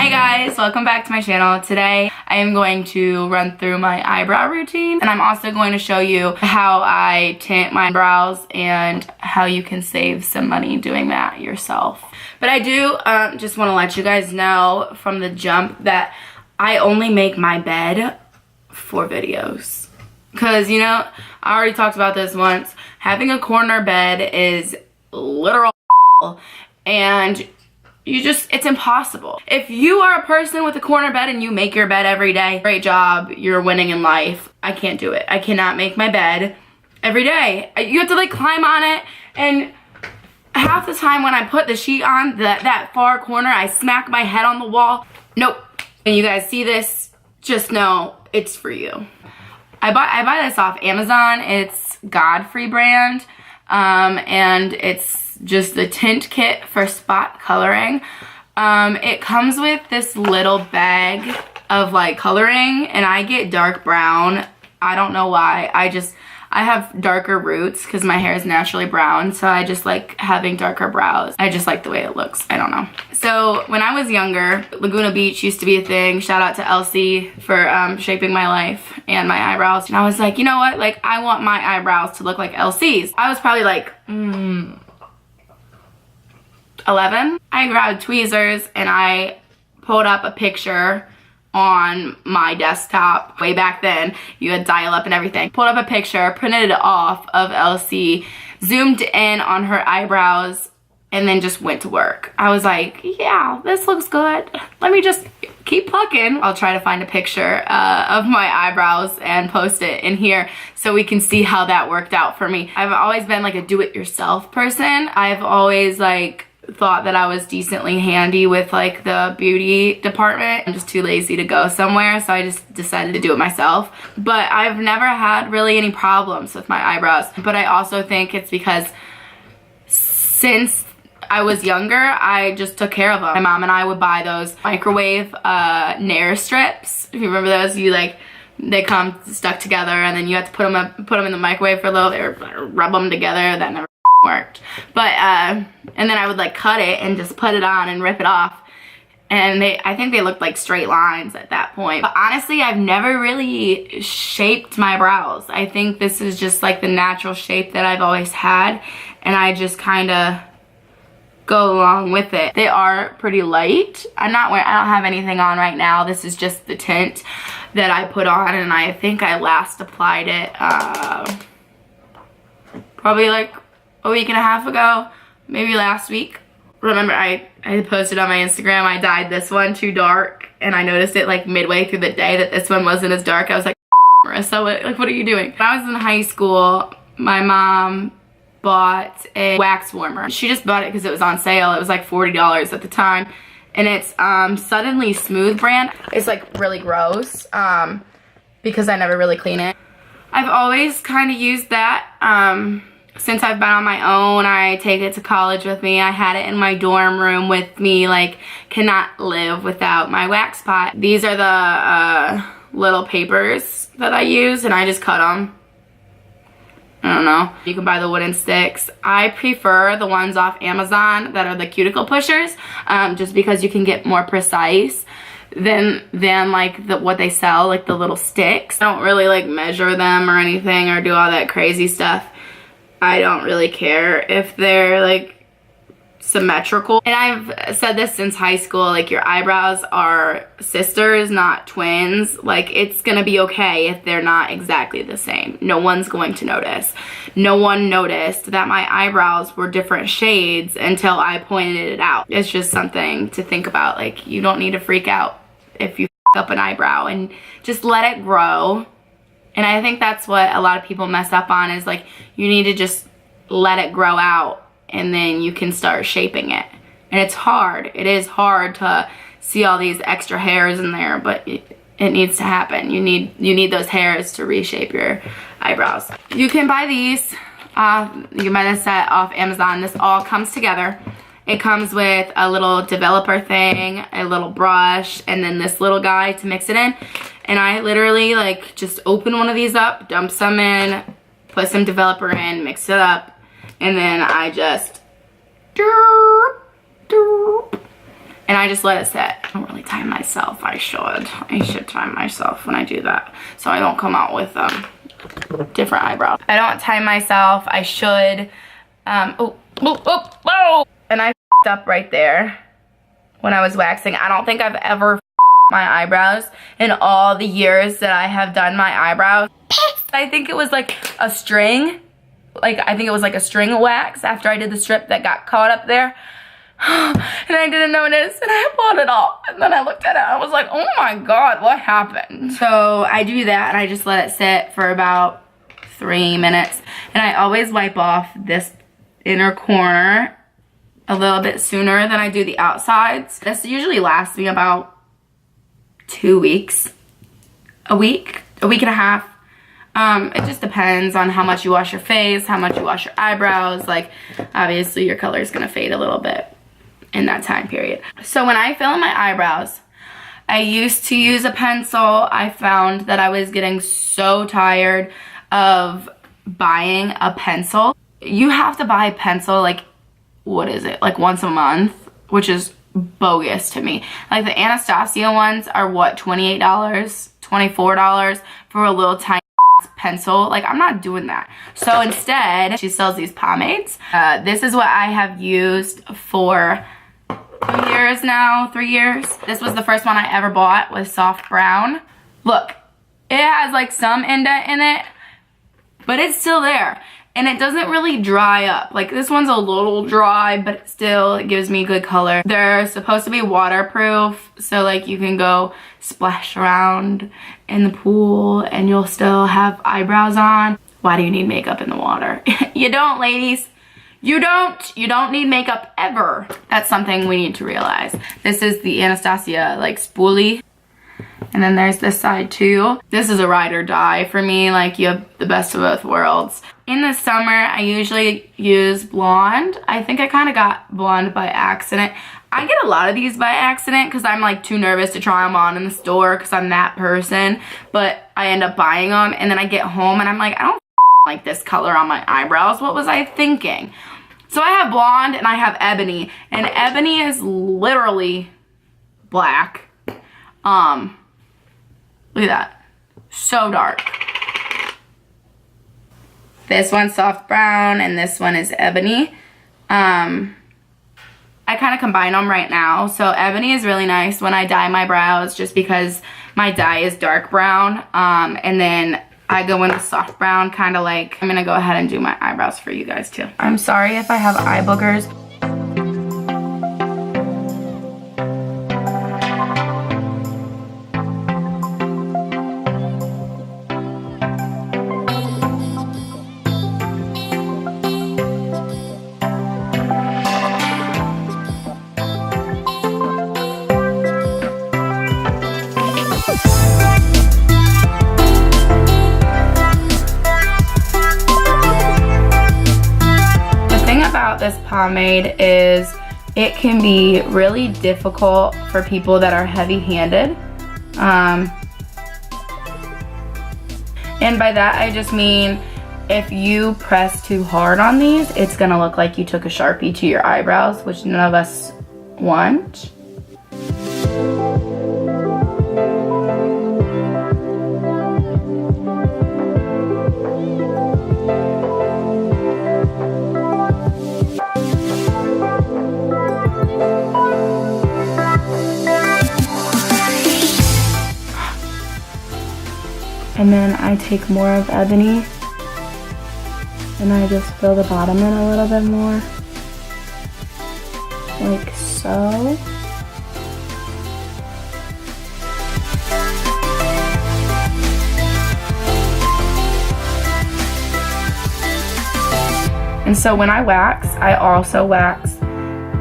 Hi guys, welcome back to my channel. Today I am going to run through my eyebrow routine, and I'm also going to show you how I tint my brows and how you can save some money doing that yourself. But I do just want to let you guys know from the jump that I only make my bed for videos. Because, you know, I already talked about this once. Having a corner bed is literal and it's impossible. If you are a person with a corner bed and you make your bed every day, great job, you're winning in life. I can't do it. I cannot make my bed every day. You have to like climb on it, and half the time when I put the sheet on that far corner, I smack my head on the wall. Nope. And you guys see this, just know it's for you. I buy this off Amazon. It's Godfrey brand, and it's just the tint kit for spot coloring. It comes with this little bag of like coloring, and I get dark brown. I don't know why. I have darker roots because my hair is naturally brown, so I just like having darker brows. I just like the way it looks. I don't know. So when I was younger, Laguna Beach used to be a thing. Shout out to Elsie for shaping my life and my eyebrows. And I was like, you know what? Like, I want my eyebrows to look like Elsie's. I was probably like 11. I grabbed tweezers and I pulled up a picture on my desktop. Way back then, you had dial up and everything. Pulled up a picture, printed it off of Elsie, zoomed in on her eyebrows, and then just went to work. I was like, yeah, this looks good. Let me just keep plucking. I'll try to find a picture of my eyebrows and post it in here so we can see how that worked out for me. I've always been like a do-it-yourself person. I've always like thought that I was decently handy with like the beauty department. I'm just too lazy to go somewhere, so I just decided to do it myself. But I've never had really any problems with my eyebrows. But I also think it's because since I was younger, I just took care of them. My mom and I would buy those microwave Nair strips. If you remember those, they come stuck together, and then you have to put them in the microwave for a little, or rub them together. That never worked. But and then I would like cut it and just put it on and rip it off, and I think they looked like straight lines at that point. But honestly, I've never really shaped my brows. I think this is just like the natural shape that I've always had, and I just kind of go along with it. They are pretty light. I don't have anything on right now. This is just the tint that I put on, and I think I last applied it probably like a week and a half ago, maybe last week. Remember, I posted on my Instagram, I dyed this one too dark, and I noticed it like midway through the day that this one wasn't as dark. I was like, Marissa, what are you doing? When I was in high school, my mom bought a wax warmer. She just bought it because it was on sale. It was like $40 at the time, and it's Suddenly Smooth brand. It's like really gross because I never really clean it. I've always kind of used that since I've been on my own. I take it to college with me. I had it in my dorm room with me. Like, cannot live without my wax pot. These are the little papers that I use, and I just cut them. I don't know. You can buy the wooden sticks. I prefer the ones off Amazon that are the cuticle pushers, just because you can get more precise than like what they sell, like the little sticks. I don't really like measure them or anything or do all that crazy stuff. I don't really care if they're like symmetrical. And I've said this since high school, like, your eyebrows are sisters, not twins. Like, it's gonna be okay if they're not exactly the same. No one's going to notice. No one noticed that my eyebrows were different shades until I pointed it out. It's just something to think about. Like, you don't need to freak out if you f up an eyebrow, and just let it grow. And I think that's what a lot of people mess up on, is like, you need to just let it grow out, and then you can start shaping it. And it's hard. It is hard to see all these extra hairs in there, but it needs to happen. You need those hairs to reshape your eyebrows. You can buy these. You can buy this set off Amazon. This all comes together. It comes with a little developer thing, a little brush, and then this little guy to mix it in. And I literally like just open one of these up, dump some in, put some developer in, mix it up, and then I just and I just let it set. I don't really time myself. I should time myself when I do that, so I don't come out with different eyebrows. I don't time myself. I should. Oh. And I f***ed up right there when I was waxing. I don't think I've ever my eyebrows in all the years that I have done my eyebrows. I think it was like a string. I think it was like a string wax after I did the strip that got caught up there. And I didn't notice, and I pulled it off. And then I looked at it, and I was like, oh my God, what happened? So I do that, and I just let it sit for about 3 minutes. And I always wipe off this inner corner a little bit sooner than I do the outsides. This usually lasts me about 2 weeks, a week and a half. It just depends on how much you wash your face, how much you wash your eyebrows. Like, obviously your color is gonna fade a little bit in that time period. So when I fill in my eyebrows, I used to use a pencil. I found that I was getting so tired of buying a pencil. You have to buy a pencil, like, what is it, like once a month, which is bogus to me. Like the Anastasia ones are what, $28, $24 for a little tiny pencil. Like, I'm not doing that. So instead, she sells these pomades. This is what I have used for 2 years now, 3 years. This was the first one I ever bought, was soft brown. Look, it has like some indent in it, but it's still there. And it doesn't really dry up. Like, this one's a little dry, but still it gives me good color. They're supposed to be waterproof, so like you can go splash around in the pool and you'll still have eyebrows on. Why do you need makeup in the water? You don't, ladies. You don't need makeup ever. That's something we need to realize. This is the Anastasia like spoolie. And then there's this side too. This is a ride or die for me. Like, you have the best of both worlds. In the summer, I usually use blonde. I think I kind of got blonde by accident. I get a lot of these by accident because I'm like too nervous to try them on in the store because I'm that person. But I end up buying them, and then I get home and I'm like, I don't like this color on my eyebrows. What was I thinking? So I have blonde and I have ebony. And ebony is literally black. Look at that. So dark. This one's soft brown and this one is ebony. I kind of combine them right now. So ebony is really nice when I dye my brows, just because my dye is dark brown. And then I go in with soft brown, kind of like, I'm gonna go ahead and do my eyebrows for you guys too. I'm sorry if I have eye boogers. This pomade is, it can be really difficult for people that are heavy-handed, and by that I just mean if you press too hard on these, it's gonna look like you took a Sharpie to your eyebrows, which none of us want. And then I take more of ebony and I just fill the bottom in a little bit more, like so. And so when I wax, I also wax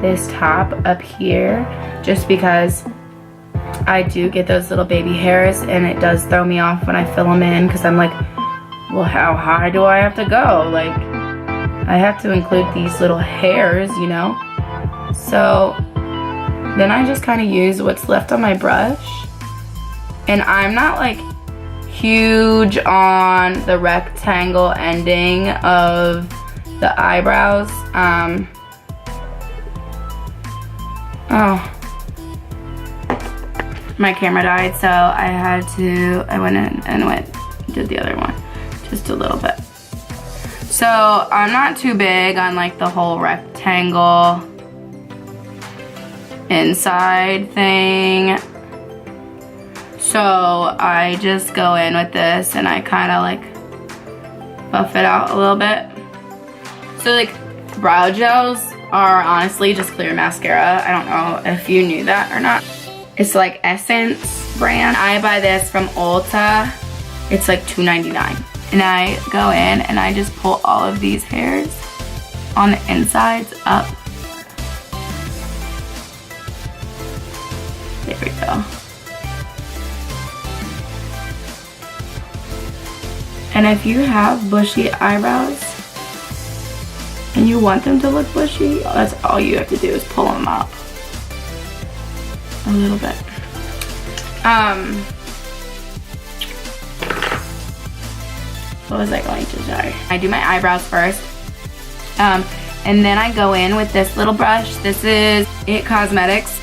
this top up here, just because I do get those little baby hairs and it does throw me off when I fill them in, because I'm like, well, how high do I have to go? Like, I have to include these little hairs, you know? So then I just kind of use what's left on my brush. And I'm not like huge on the rectangle ending of the eyebrows. my camera died, so I went in and did the other one, just a little bit. So I'm not too big on like the whole rectangle inside thing. So I just go in with this and I kind of like buff it out a little bit. So like brow gels are honestly just clear mascara. I don't know if you knew that or not. It's like Essence brand. I buy this from Ulta. It's like $2.99. And I go in and I just pull all of these hairs on the insides up. There we go. And if you have bushy eyebrows and you want them to look bushy, that's all you have to do is pull them up a little bit. What was I going to say? I do my eyebrows first. And then I go in with this little brush. This is It Cosmetics.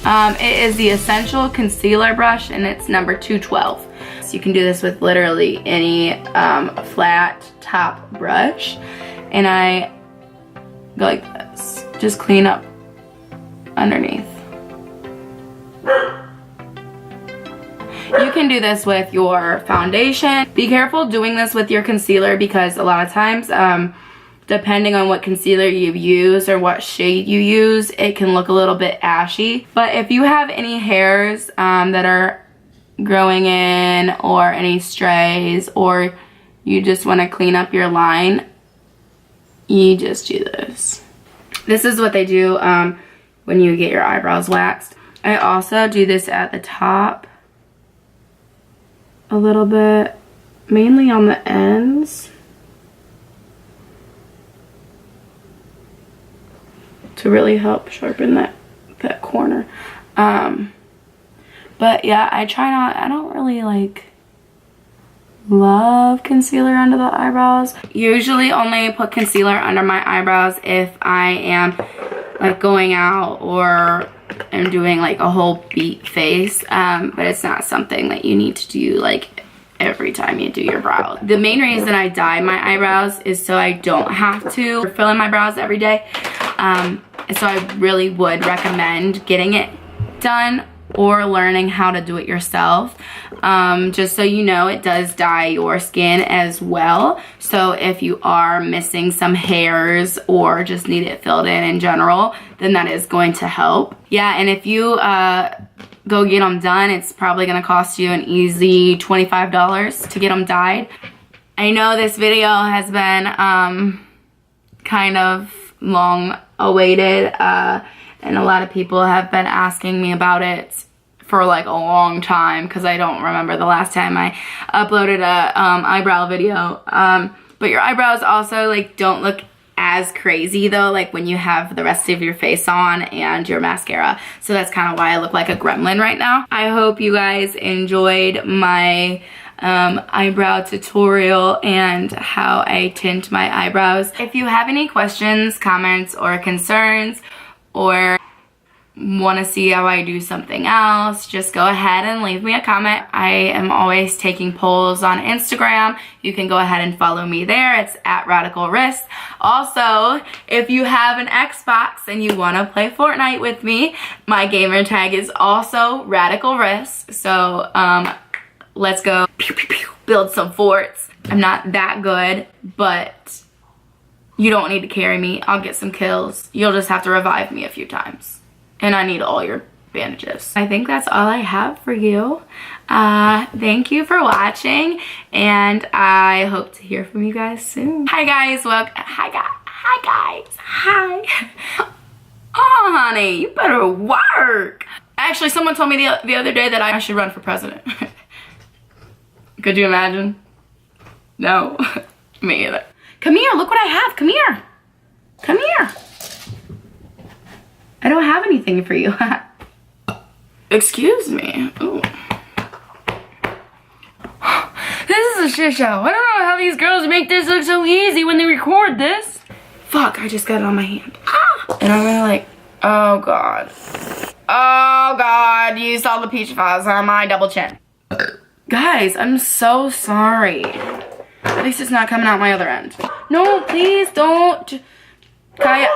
It is the Essential Concealer Brush and it's number 212. So you can do this with literally any flat top brush. And I go like this. Just clean up underneath. You can do this with your foundation. Be careful doing this with your concealer because a lot of times, depending on what concealer you use or what shade you use, it can look a little bit ashy. But if you have any hairs that are growing in or any strays or you just want to clean up your line, you just do this. This is what they do when you get your eyebrows waxed. I also do this at the top a little bit, mainly on the ends, to really help sharpen that corner. But yeah, I don't really like love concealer under the eyebrows. Usually only put concealer under my eyebrows if I am like going out or I'm doing like a whole beat face, but it's not something that you need to do like every time you do your brows. The main reason I dye my eyebrows is so I don't have to fill in my brows every day. So I really would recommend getting it done or learning how to do it yourself. Just so you know, it does dye your skin as well. So if you are missing some hairs or just need it filled in general, then that is going to help. Yeah, and if you go get them done, it's probably gonna cost you an easy $25 to get them dyed. I know this video has been kind of long awaited, and a lot of people have been asking me about it for like a long time because I don't remember the last time I uploaded a eyebrow video. But your eyebrows also like don't look as crazy though, like when you have the rest of your face on and your mascara. So that's kind of why I look like a gremlin right now. I hope you guys enjoyed my eyebrow tutorial and how I tint my eyebrows. If you have any questions, comments, or concerns, or want to see how I do something else, just go ahead and leave me a comment. I am always taking polls on Instagram. You can go ahead and follow me there. It's @RadicalWrist. Also, if you have an Xbox and you want to play Fortnite with me, my gamer tag is also RadicalWrist. So let's go pew, pew, pew, build some forts. I'm not that good, but you don't need to carry me. I'll get some kills. You'll just have to revive me a few times. And I need all your bandages. I think that's all I have for you. Thank you for watching, and I hope to hear from you guys soon. Hi guys, hi guys. Oh honey, you better work. Actually, someone told me the other day that I should run for president. Could you imagine? No, me either. Come here, look what I have, come here. Come here. I don't have anything for you. Excuse me. Ooh. This is a shit show. I don't know how these girls make this look so easy when they record this. Fuck, I just got it on my hand. Ah! And I'm gonna like, oh God. Oh God, used all the peach fuzz on my double chin. Guys, I'm so sorry. At least it's not coming out my other end. No, please don't. Kaya.